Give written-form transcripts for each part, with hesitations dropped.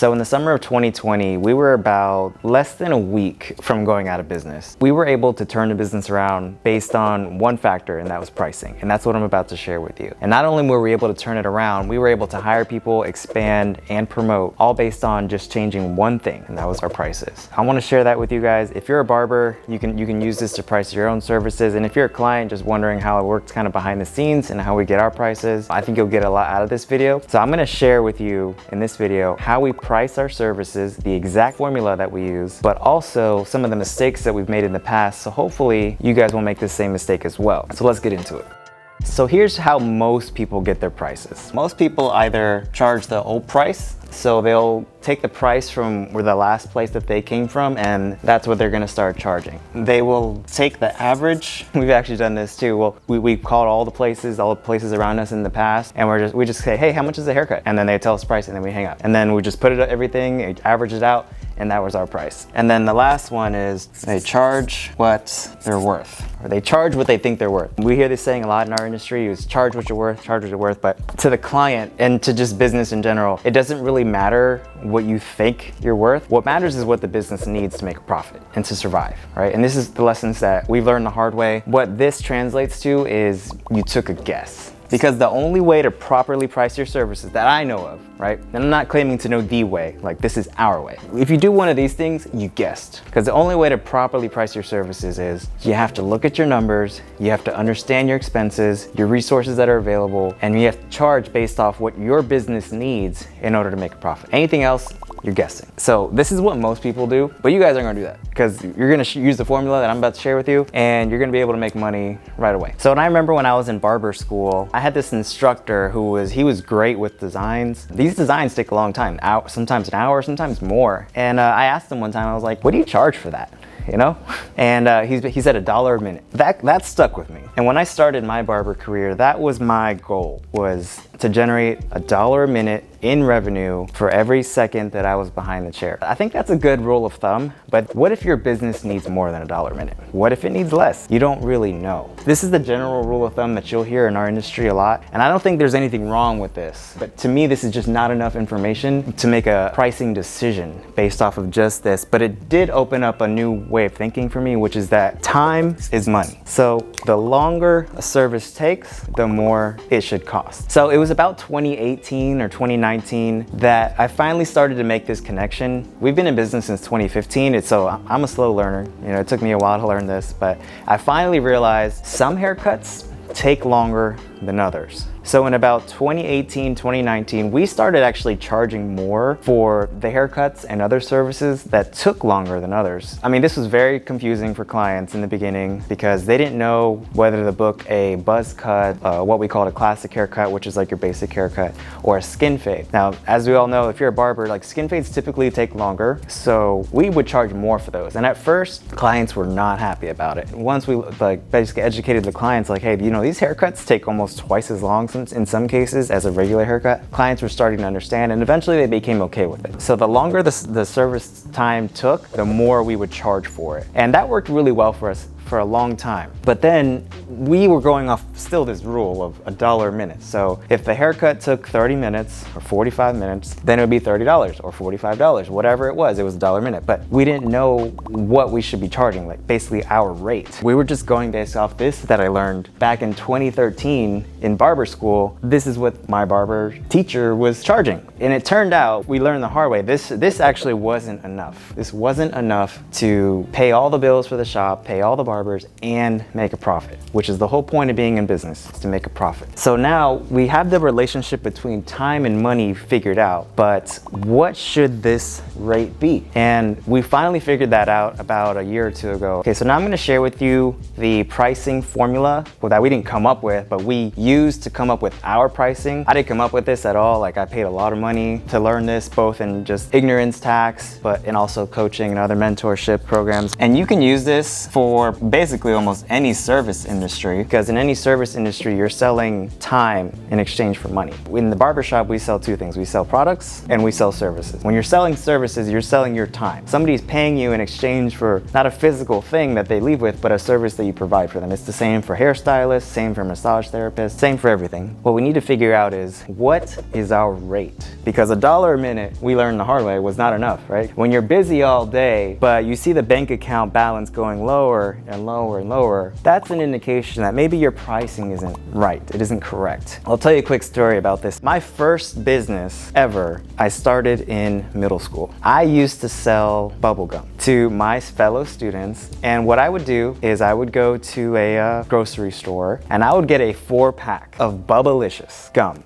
So in the summer of 2020, we were about less than a week from going out of business. We were able to turn the business around based on one factor, and that was pricing. And that's what I'm about to share with you. And not only were we able to turn it around, we were able to hire people, expand, and promote, all based on just changing one thing, and that was our prices. I want to share that with you guys. If you're a barber, you can use this to price your own services. And if you're a client just wondering how it works kind of behind the scenes and how we get our prices, I think you'll get a lot out of this video. So I'm going to share with you in this video how we price our services, the exact formula that we use, but also some of the mistakes that we've made in the past. So hopefully you guys won't make the same mistake as well. So let's get into it. So here's how most people get their prices. Most people either charge the old price, so they'll take the price from where the last place that they came from, and that's what they're gonna start charging. They will take the average. We've actually done this too. Well, we've called all the places around us in the past, and we just say, hey, how much is the haircut? And then they tell us price, and then we hang up. And then we just put everything, average it out, and that was our price. And then the last one is they charge what they're worth, or they charge what they think they're worth. We hear this saying a lot in our industry, is charge what you're worth, charge what you're worth. But to the client and to just business in general, it doesn't really matter what you think you're worth. What matters is what the business needs to make a profit and to survive, right? And this is the lessons that we've learned the hard way. What this translates to is you took a guess. Because the only way to properly price your services that I know of, right? And I'm not claiming to know the way, like this is our way. If you do one of these things, you guessed. Because the only way to properly price your services is you have to look at your numbers, you have to understand your expenses, your resources that are available, and you have to charge based off what your business needs in order to make a profit. Anything else, you're guessing. So this is what most people do, but you guys aren't gonna do that because you're gonna use the formula that I'm about to share with you, and you're gonna be able to make money right away. So, and I remember when I was in barber school, I had this instructor who was great with designs. These designs take a long time, sometimes an hour, sometimes more. And I asked him one time, I was like, what do you charge for that? You know? And he said $1 a minute. That stuck with me. And when I started my barber career, that was my goal, was to generate $1 a minute in revenue for every second that I was behind the chair. I think that's a good rule of thumb, but what if your business needs more than $1 a minute? What if it needs less? You don't really know. This is the general rule of thumb that you'll hear in our industry a lot, and I don't think there's anything wrong with this, but to me, this is just not enough information to make a pricing decision based off of just this, but it did open up a new way of thinking for me, which is that time is money. So the longer a service takes, the more it should cost. So it was about 2018 or 2019 that I finally started to make this connection. We've been in business since 2015, so I'm a slow learner. You know, it took me a while to learn this, but I finally realized some haircuts take longer than others. So in about 2018, 2019, we started actually charging more for the haircuts and other services that took longer than others. I mean, this was very confusing for clients in the beginning because they didn't know whether to book a buzz cut, what we call a classic haircut, which is like your basic haircut, or a skin fade. Now, as we all know, if you're a barber, like skin fades typically take longer, so we would charge more for those. And at first, clients were not happy about it. Once we basically educated the clients, like, hey, you know, these haircuts take almost twice as long in some cases as a regular haircut, clients were starting to understand, and eventually they became okay with it. So the longer the service time took, the more we would charge for it. And that worked really well for us for a long time. But then we were going off still this rule of $1 a minute. So if the haircut took 30 minutes or 45 minutes, then it would be $30 or $45, whatever it was $1 a minute. But we didn't know what we should be charging, like basically our rate. We were just going based off this that I learned back in 2013 in barber school. This is what my barber teacher was charging. And it turned out, we learned the hard way, this actually wasn't enough. This wasn't enough to pay all the bills for the shop, pay all the barbers, and make a profit, which is the whole point of being in business, is to make a profit. So now we have the relationship between time and money figured out, but what should this rate be? And we finally figured that out about a year or two ago. Okay, so now I'm gonna share with you the pricing formula that we didn't come up with, but we used to come up with our pricing. I didn't come up with this at all. Like, I paid a lot of money to learn this, both in just ignorance tax, but in also coaching and other mentorship programs. And you can use this for basically almost any service industry. industry, because in any service industry, you're selling time in exchange for money. In the barbershop, we sell two things. We sell products and we sell services. When you're selling services, you're selling your time. Somebody's paying you in exchange for not a physical thing that they leave with, but a service that you provide for them. It's the same for hairstylists, same for massage therapists, same for everything. What we need to figure out is, what is our rate? Because $1 a minute, we learned the hard way, was not enough, right? When you're busy all day, but you see the bank account balance going lower and lower and lower, that's an indication that maybe your pricing isn't right. It isn't correct. I'll tell you a quick story about this. My first business ever, I started in middle school. I used to sell bubble gum to my fellow students, and what I would do is I would go to a grocery store and I would get a 4-pack of Bubblicious gum.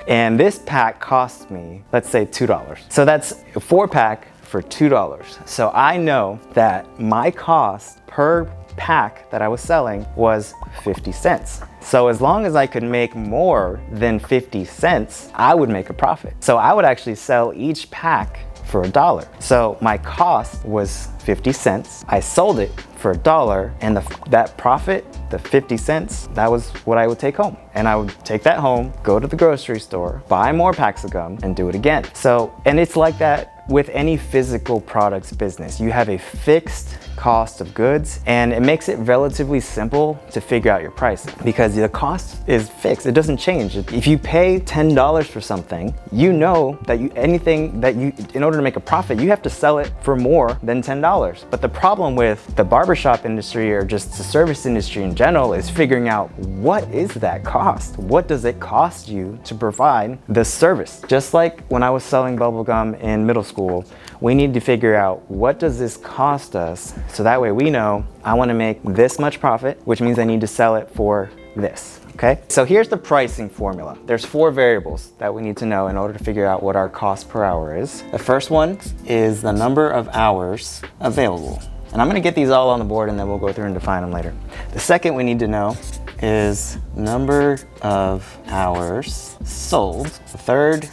And this pack cost me, let's say $2. So that's a 4-pack for $2. So I know that my cost per pack that I was selling was 50 cents. So as long as I could make more than 50 cents, I would make a profit. So I would actually sell each pack for $1. So my cost was 50 cents. I sold it for $1, and that profit, the 50 cents, that was what I would take home. And I would take that home, go to the grocery store, buy more packs of gum, and do it again. So, and it's like that with any physical products business. You have a fixed cost of goods, and it makes it relatively simple to figure out your pricing because the cost is fixed. It doesn't change. If you pay $10 for something, you know that in order to make a profit, you have to sell it for more than $10. But the problem with the barbershop industry, or just the service industry in general, is figuring out, what is that cost? What does it cost you to provide the service? Just like when I was selling bubblegum in middle school, we need to figure out, what does this cost us? So that way we know, I want to make this much profit, which means I need to sell it for this. Okay, so here's the pricing formula. There's 4 variables that we need to know in order to figure out what our cost per hour is. The first one is the number of hours available. And I'm going to get these all on the board and then we'll go through and define them later. The second we need to know is number of hours sold. The third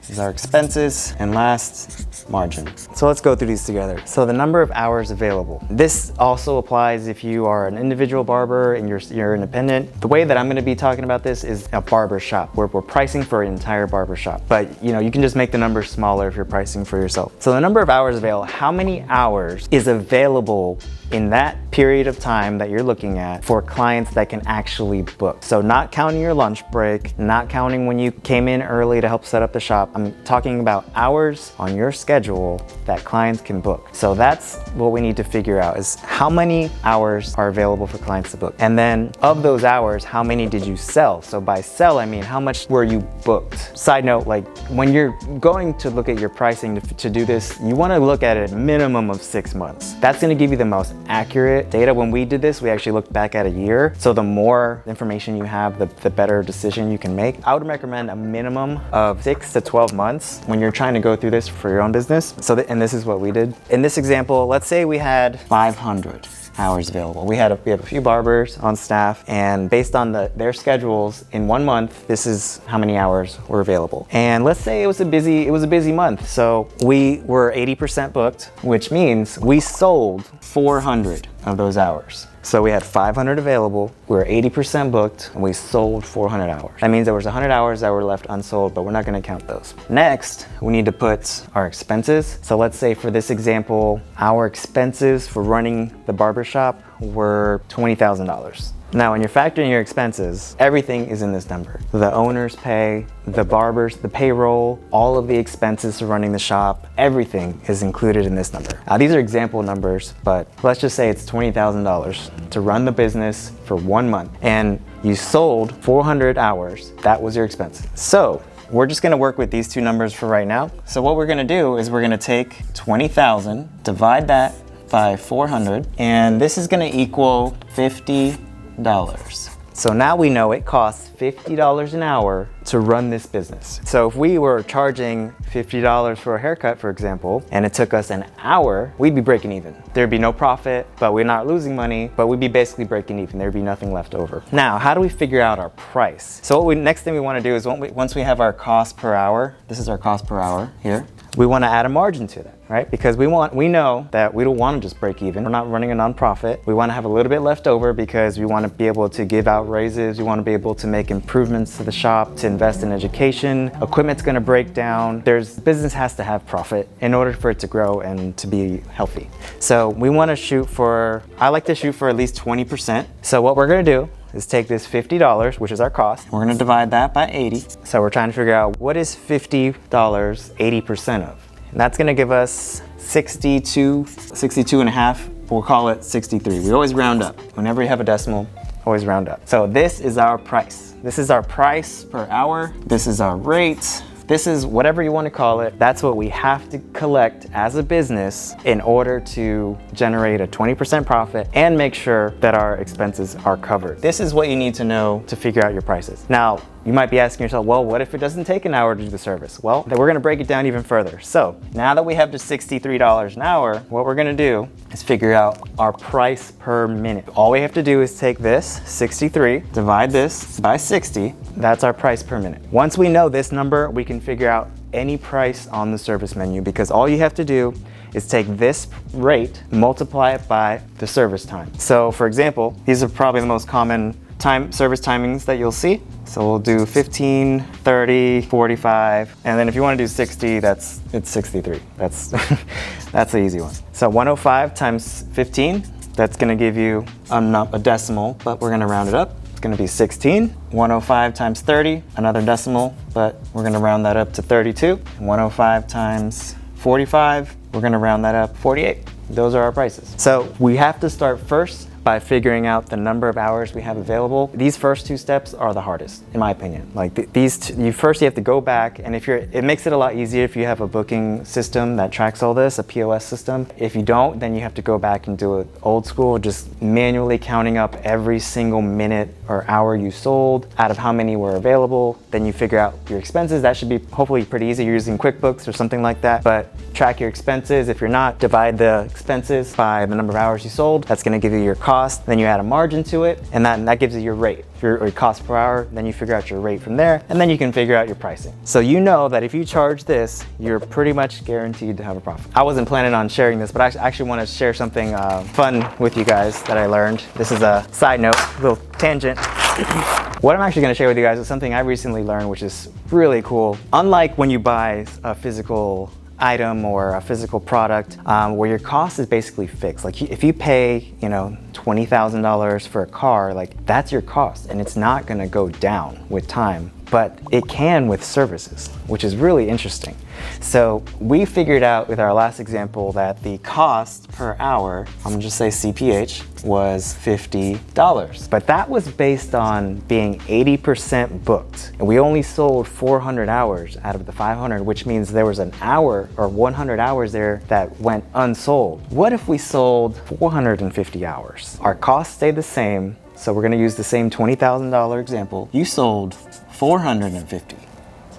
is our expenses, and last, margin. So let's go through these together. So the number of hours available. This also applies if you are an individual barber and you're independent. The way that I'm going to be talking about this is a barber shop, where we're pricing for an entire barber shop. But you can just make the numbers smaller if you're pricing for yourself. So the number of hours available, how many hours is available in that period of time that you're looking at for clients that can actually book. So not counting your lunch break, not counting when you came in early to help set up the shop. I'm talking about hours on your schedule that clients can book. So that's what we need to figure out, is how many hours are available for clients to book. And then of those hours, how many did you sell? So by sell, I mean, how much were you booked? Side note, like when you're going to look at your pricing to do this, you want to look at a minimum of 6 months. That's going to give you the most accurate data. When we did this, we actually looked back at a year. So the more information you have, the better decision you can make. I would recommend a minimum of 6 to 12 months when you're trying to go through this for your own business. And this is what we did. In this example, let's say we had 500 hours available. We have a few barbers on staff, and based on their schedules in 1 month, this is how many hours were available. And let's say it was a busy month. So we were 80% booked, which means we sold 400 of those hours. So we had 500 available, we were 80% booked, and we sold 400 hours. That means there was 100 hours that were left unsold, but we're not gonna count those. Next, we need to put our expenses. So let's say for this example, our expenses for running the barbershop were $20,000. Now, when you're factoring your expenses, everything is in this number. The owner's pay, the barbers, the payroll, all of the expenses for running the shop, everything is included in this number. Now, these are example numbers, but let's just say it's $20,000 to run the business for 1 month, and you sold 400 hours. That was your expense. So we're just gonna work with these two numbers for right now. So what we're gonna do is we're gonna take 20,000, divide that by 400, and this is gonna equal $50. So now we know it costs $50 an hour to run this business. So if we were charging $50 for a haircut, for example, and it took us an hour, we'd be breaking even. There'd be no profit, but we're not losing money, but we'd be basically breaking even. There'd be nothing left over. Now, how do we figure out our price? So next thing we wanna do is once we have our cost per hour, this is our cost per hour here, we wanna add a margin to that. right? Because we know that we don't want to just break even. We're not running a nonprofit. We want to have a little bit left over because we want to be able to give out raises. We want to be able to make improvements to the shop, to invest in education. Equipment's going to break down. Business has to have profit in order for it to grow and to be healthy. So we want to shoot for, I like to shoot for at least 20%. So what we're going to do is take this $50, which is our cost. We're going to divide that by 80. So we're trying to figure out what is $50 80% of. And that's going to give us 62 and a half. We'll call it 63. We always round up. Whenever you have a decimal, always round up. So this is our price. This is our price per hour. This is our rate. This is whatever you want to call it. That's what we have to collect as a business in order to generate a 20% profit and make sure that our expenses are covered. This is what you need to know to figure out your prices. Now, you might be asking yourself, well, what if it doesn't take an hour to do the service? Well, then we're gonna break it down even further. So now that we have the $63 an hour, what we're gonna do is figure out our price per minute. All we have to do is take this 63, divide this by 60. That's our price per minute. Once we know this number, we can figure out any price on the service menu, because all you have to do is take this rate, multiply it by the service time. So for example, these are probably the most common service timings that you'll see. So we'll do 15, 30, 45, and then if you want to do 60, it's 63. That's that's the easy one. So 105 times 15, that's going to give you a decimal, but we're going to round it up. It's going to be 16. 105 times 30, another decimal, but we're going to round that up to 32. 105 times 45, we're going to round that up 48. Those are our prices. So we have to start first by figuring out the number of hours we have available. These first two steps are the hardest, in my opinion. Like you have to go back, and it makes it a lot easier if you have a booking system that tracks all this, a POS system. If you don't, then you have to go back and do it old school, just manually counting up every single minute or hour you sold out of how many were available. Then you figure out your expenses. That should be hopefully pretty easy. You're using QuickBooks or something like that, but track your expenses. If you're not, divide the expenses by the number of hours you sold. That's gonna give you your cost. Then you add a margin to it, and that gives you your rate, your cost per hour. Then you figure out your rate from there, and then you can figure out your pricing. So you know that if you charge this, you're pretty much guaranteed to have a profit. I wasn't planning on sharing this, but I actually want to share something fun with you guys that I learned. This is a side note, a little tangent. What I'm actually going to share with you guys is something I recently learned, which is really cool. Unlike when you buy a physical item or a physical product where your cost is basically fixed. Like if you pay, $20,000 for a car, like that's your cost, and it's not going to go down with time, but it can with services, which is really interesting. So we figured out with our last example that the cost per hour, I'm gonna just say CPH, was $50. But that was based on being 80% booked. And we only sold 400 hours out of the 500, which means there was an hour or 100 hours there that went unsold. What if we sold 450 hours? Our costs stayed the same. So we're gonna use the same $20,000 example. You sold 450,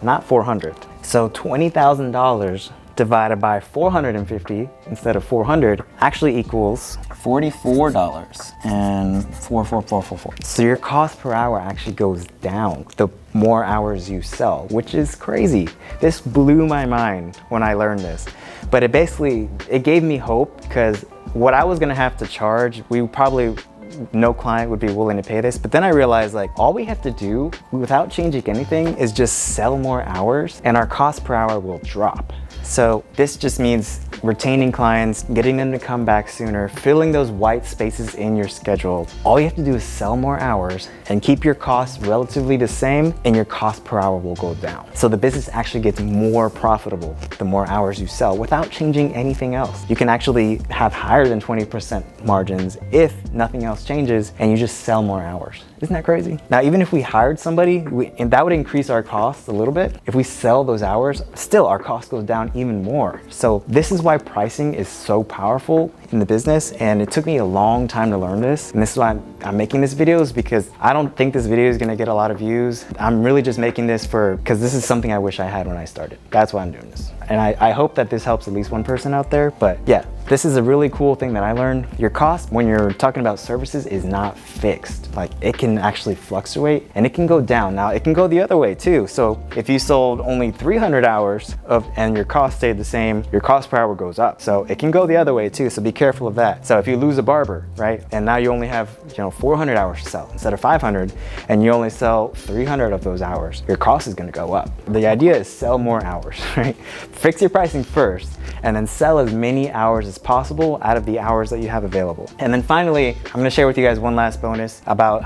not 400. So $20,000 divided by 450 instead of 400 actually equals $44 and 44444. So your cost per hour actually goes down the more hours you sell, which is crazy. This blew my mind when I learned this. But it gave me hope, because what I was gonna have to charge, no client would be willing to pay this. But then I realized, like, all we have to do without changing anything is just sell more hours, and our cost per hour will drop. So this just means retaining clients, getting them to come back sooner, filling those white spaces in your schedule. All you have to do is sell more hours and keep your costs relatively the same, and your cost per hour will go down. So the business actually gets more profitable the more hours you sell without changing anything else. You can actually have higher than 20% margins if nothing else changes and you just sell more hours. Isn't that crazy? Now, even if we hired somebody, and that would increase our costs a little bit. If we sell those hours, still our cost goes down even more. So this is why pricing is so powerful in the business, and it took me a long time to learn this. And this is why I'm making this video, is because I don't think this video is gonna get a lot of views. I'm really just making this because this is something I wish I had when I started. That's why I'm doing this. And I hope that this helps at least one person out there. But yeah, This is a really cool thing that I learned. Your cost when you're talking about services is not fixed. Like it can actually fluctuate and it can go down. Now it can go the other way too. So if you sold only 300 hours and your cost stayed the same, your cost per hour goes up. So it can go the other way too. So be careful of that. So if you lose a barber, right? And now you only have, 400 hours to sell instead of 500, and you only sell 300 of those hours, your cost is going to go up. The idea is sell more hours, right? Fix your pricing first and then sell as many hours as possible out of the hours that you have available. And then finally, I'm going to share with you guys one last bonus about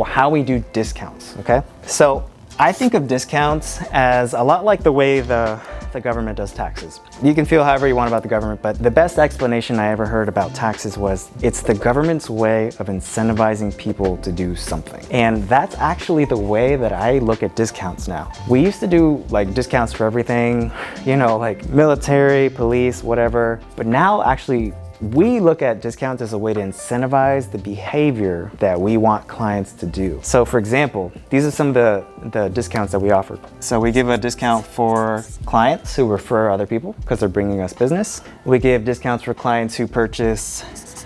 how we do discounts, okay? So I think of discounts as a lot like the way the government does taxes. You can feel however you want about the government, but the best explanation I ever heard about taxes was it's the government's way of incentivizing people to do something. And that's actually the way that I look at discounts now. We used to do like discounts for everything, like military, police, whatever. But now actually we look at discounts as a way to incentivize the behavior that we want clients to do. So for example, these are some of the discounts that we offer. So we give a discount for clients who refer other people because they're bringing us business. We give discounts for clients who purchase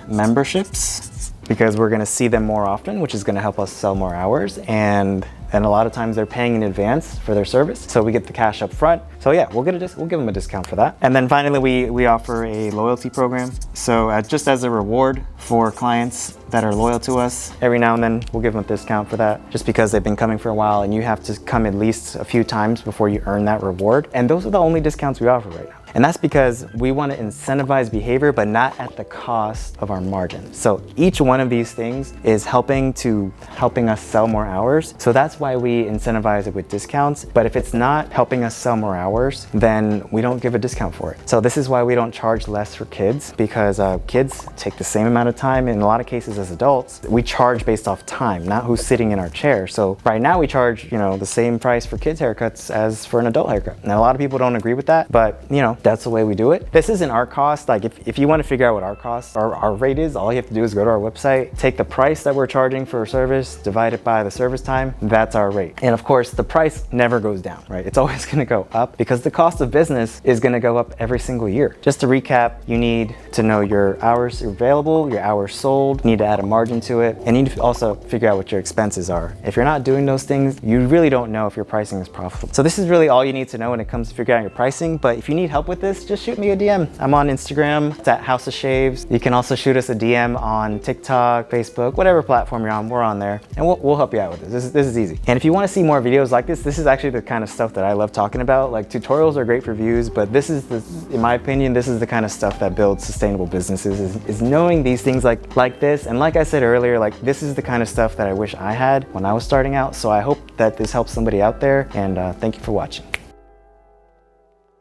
memberships because we're gonna see them more often, which is gonna help us sell more hours. And a lot of times they're paying in advance for their service. So we get the cash up front. So yeah, we'll give them a discount for that. And then finally, we offer a loyalty program. So just as a reward for clients that are loyal to us, every now and then we'll give them a discount for that just because they've been coming for a while and you have to come at least a few times before you earn that reward. And those are the only discounts we offer right now. And that's because we want to incentivize behavior, but not at the cost of our margin. So each one of these things is helping us sell more hours. So that's why we incentivize it with discounts. But if it's not helping us sell more hours, then we don't give a discount for it. So this is why we don't charge less for kids, because kids take the same amount of time in a lot of cases as adults. We charge based off time, not who's sitting in our chair. So right now we charge, the same price for kids haircuts as for an adult haircut. Now a lot of people don't agree with that, but that's the way we do it. This isn't our cost. Like if you want to figure out what our cost or our rate is, all you have to do is go to our website, take the price that we're charging for a service, divide it by the service time. That's our rate. And of course, the price never goes down, right? It's always going to go up because the cost of business is going to go up every single year. Just to recap, you need to know your hours available, your hours sold, you need to add a margin to it, and you need to also figure out what your expenses are. If you're not doing those things, you really don't know if your pricing is profitable. So this is really all you need to know when it comes to figuring out your pricing. But if you need help with this, just shoot me a DM. I'm on Instagram. It's at House of Shaves. You can also shoot us a DM on TikTok, Facebook, whatever platform you're on, we're on there. And we'll help you out with this. This is easy. And if you want to see more videos like this is actually the kind of stuff that I love talking about. Like tutorials are great for views, but in my opinion, this is the kind of stuff that builds sustainable businesses is knowing these things like this. And like I said earlier, this is the kind of stuff that I wish I had when I was starting out. So I hope that this helps somebody out there, and thank you for watching.